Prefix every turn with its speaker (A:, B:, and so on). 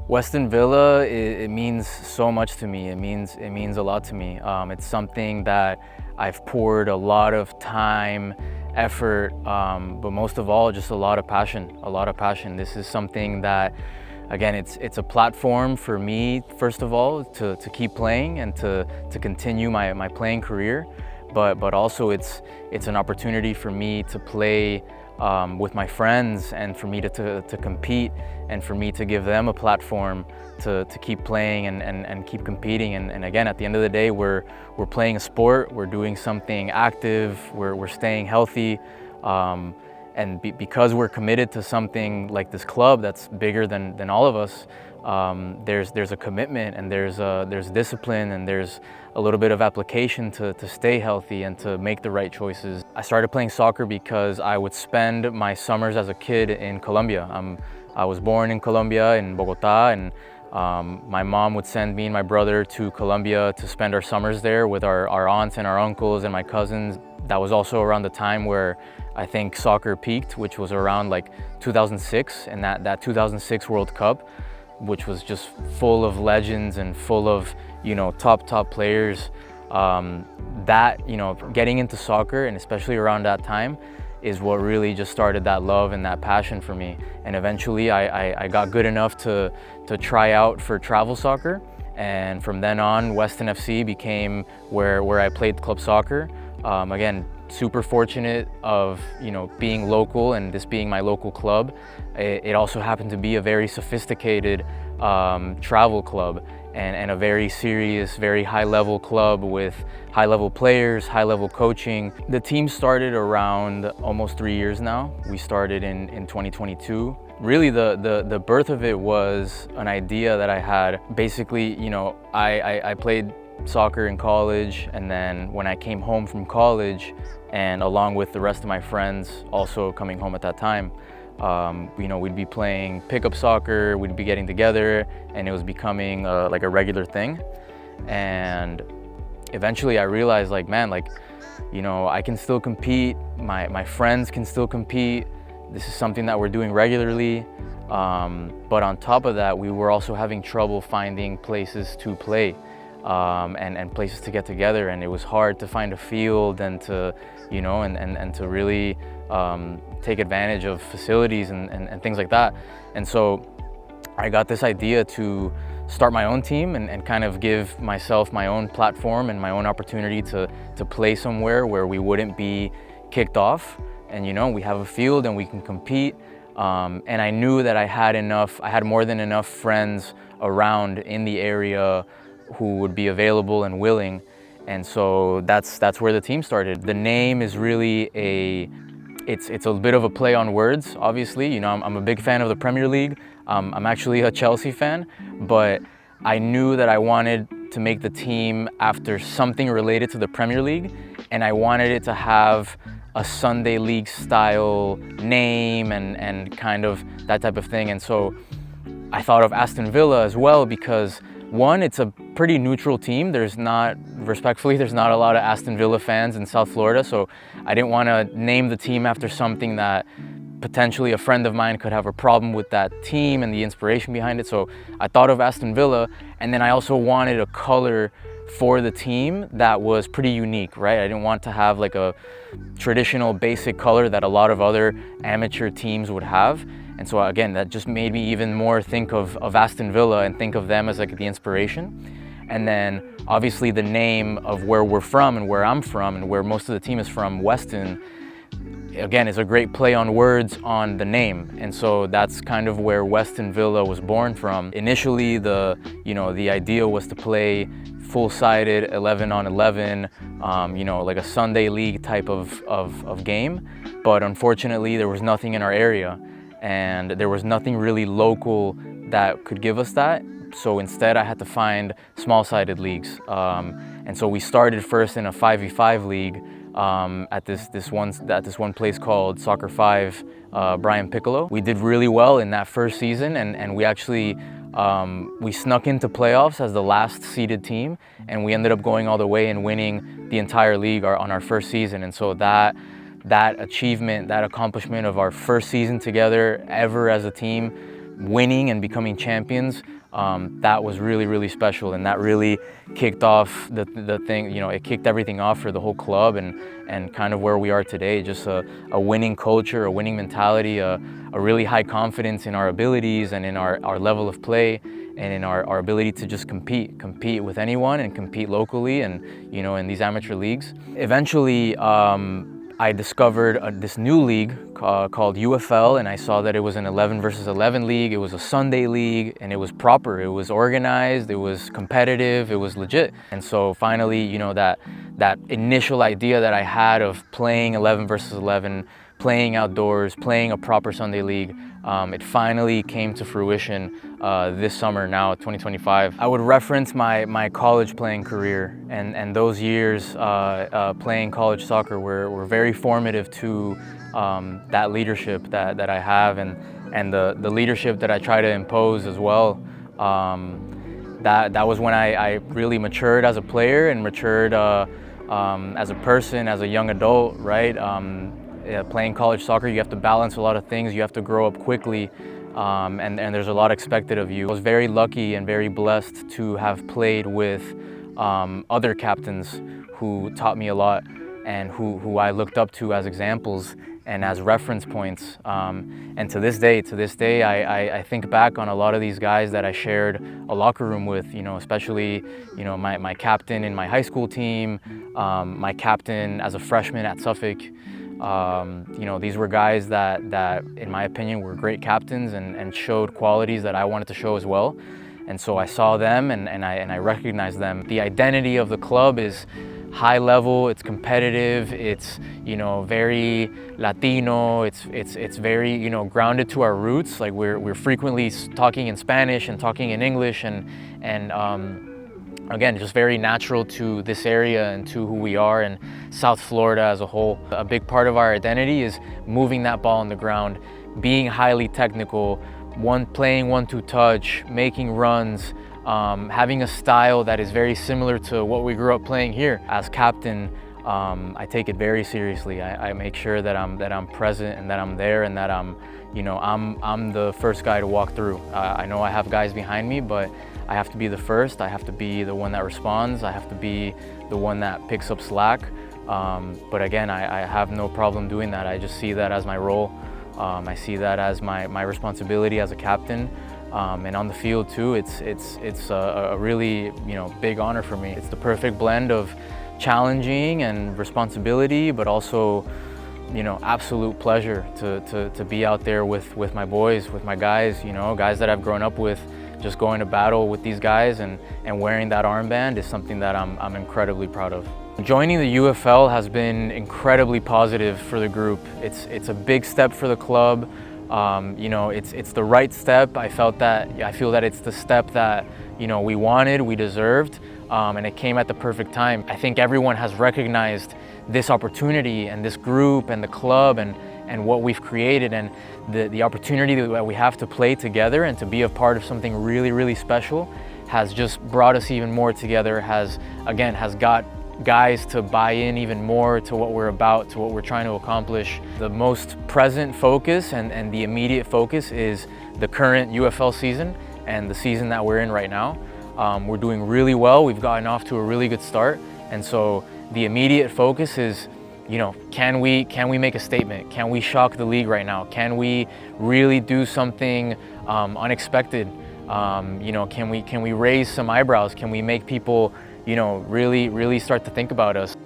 A: Weston Villa, it means so much to me. It means a lot to me. It's something that I've poured a lot of time, effort, but most of all, just a lot of passion. A lot of passion. This is something that, again, it's a platform for me, first of all, to keep playing and to continue my playing career, but also it's an opportunity for me to play with my friends and for me to compete and for me to give them a platform to keep playing and keep competing. And again, at the end of the day, we're playing a sport, we're doing something active, we're staying healthy. Because we're committed to something like this club that's bigger than all of us, there's a commitment and there's discipline and there's a little bit of application to stay healthy and to make the right choices. I started playing soccer because I would spend my summers as a kid in Colombia. I was born in Colombia, in Bogota, and my mom would send me and my brother to Colombia to spend our summers there with our aunts and our uncles and my cousins. That was also around the time where I think soccer peaked, which was around like 2006, and that 2006 World Cup, which was just full of legends and full of, top players. Getting into soccer, and especially around that time, is what really just started that love and that passion for me. And eventually I got good enough to try out for travel soccer. And from then on, Weston FC became where I played club soccer. Again, super fortunate of being local and this being my local club. It also happened to be a very sophisticated travel club and a very serious, very high-level club with high-level players, high-level coaching. The team started around almost 3 years now. We started in 2022. Really, the birth of it was an idea that I had. Basically, I played soccer in college, and then when I came home from college, and along with the rest of my friends also coming home at that time, we'd be playing pickup soccer, we'd be getting together, and it was becoming like a regular thing. And eventually I realized, I can still compete, my friends can still compete. This is something that we're doing regularly. But on top of that, we were also having trouble finding places to play. And places to get together, and it was hard to find a field and to to really take advantage of facilities and things like that. And so I got this idea to start my own team and kind of give myself my own platform and my own opportunity to play somewhere where we wouldn't be kicked off, and we have a field and we can compete. And I knew that I had more than enough friends around in the area who would be available and willing, and so that's where the team started. The name is really it's a bit of a play on words, obviously. I'm a big fan of the Premier League. I'm actually a Chelsea fan, but I knew that I wanted to make the team after something related to the Premier League, and I wanted it to have a Sunday League style name and kind of that type of thing. And so I thought of Aston Villa as well because, one, it's a pretty neutral team. There's not a lot of Aston Villa fans in South Florida, so I didn't want to name the team after something that potentially a friend of mine could have a problem with that team and the inspiration behind it. So I thought of Aston Villa, and then I also wanted a color for the team that was pretty unique, right? I didn't want to have like a traditional basic color that a lot of other amateur teams would have. And so again, that just made me even more think of Aston Villa and think of them as like the inspiration. And then obviously the name of where we're from and where I'm from and where most of the team is from, Weston, again, is a great play on words on the name. And so that's kind of where Weston Villa was born from. Initially, the idea was to play full-sided 11-on-11, like a Sunday league type of game. But unfortunately, there was nothing in our area, and there was nothing really local that could give us that. So instead, I had to find small-sided leagues. And so we started first in a 5v5 league at this one place called Soccer 5, Brian Piccolo. We did really well in that first season, and we actually we snuck into playoffs as the last seeded team, and we ended up going all the way and winning the entire league on our first season. And so that achievement, that accomplishment of our first season together ever as a team, winning and becoming champions, that was really, really special, and that really kicked off the thing, you know, it kicked everything off for the whole club and kind of where we are today. Just a winning culture, a winning mentality, a really high confidence in our abilities and in our level of play, and in our ability to just compete with anyone and compete locally and, you know, in these amateur leagues. Eventually, I discovered this new league called UFL, and I saw that it was an 11 versus 11 league. It was a Sunday league, and it was proper. It was organized, it was competitive, it was legit. And so finally, you know, that initial idea that I had of playing 11 versus 11, playing outdoors, playing a proper Sunday league, it finally came to fruition this summer now, 2025. I would reference my college playing career, and those years playing college soccer were very formative to that leadership that I have, and the leadership that I try to impose as well. That was when I really matured as a player and matured as a person, as a young adult, right? Playing college soccer, you have to balance a lot of things. You have to grow up quickly, and there's a lot expected of you. I was very lucky and very blessed to have played with other captains who taught me a lot and who I looked up to as examples and as reference points. And to this day, I think back on a lot of these guys that I shared a locker room with, you know, especially, you know, my captain in my high school team, my captain as a freshman at Suffolk. You know, these were guys that in my opinion were great captains and showed qualities that I wanted to show as well. And so I saw them and I recognized them. The identity of the club is high level, it's competitive, it's, you know, very Latino, it's very, you know, grounded to our roots. Like we're frequently talking in Spanish and talking in English, and again, just very natural to this area and to who we are and South Florida as a whole. A big part of our identity is moving that ball on the ground, being highly technical, playing 1-2 touch, making runs, having a style that is very similar to what we grew up playing here. As captain, I take it very seriously. I make sure that I'm present and that I'm there and that I'm the first guy to walk through. I know I have guys behind me, but I have to be the first. I have to be the one that responds. I have to be the one that picks up slack. But again, I have no problem doing that. I just see that as my role. I see that as my responsibility as a captain. And on the field too, it's a really, you know, big honor for me. It's the perfect blend of challenging and responsibility, but also, you know, absolute pleasure to be out there with my boys, with my guys, you know, guys that I've grown up with. Just going to battle with these guys and wearing that armband is something that I'm incredibly proud of. Joining the UFL has been incredibly positive for the group. It's a big step for the club. You know, it's the right step. I feel that it's the step that, you know, we wanted, we deserved, and it came at the perfect time. I think everyone has recognized this opportunity and this group and the club and what we've created, and the opportunity that we have to play together and to be a part of something really, really special has just brought us even more together, has got guys to buy in even more to what we're about, to what we're trying to accomplish. The most present focus and the immediate focus is the current UFL season and the season that we're in right now. We're doing really well. We've gotten off to a really good start, and so the immediate focus is, you know, can we make a statement? Can we shock the league right now? Can we really do something unexpected? You know, can we raise some eyebrows? Can we make people, you know, really start to think about us?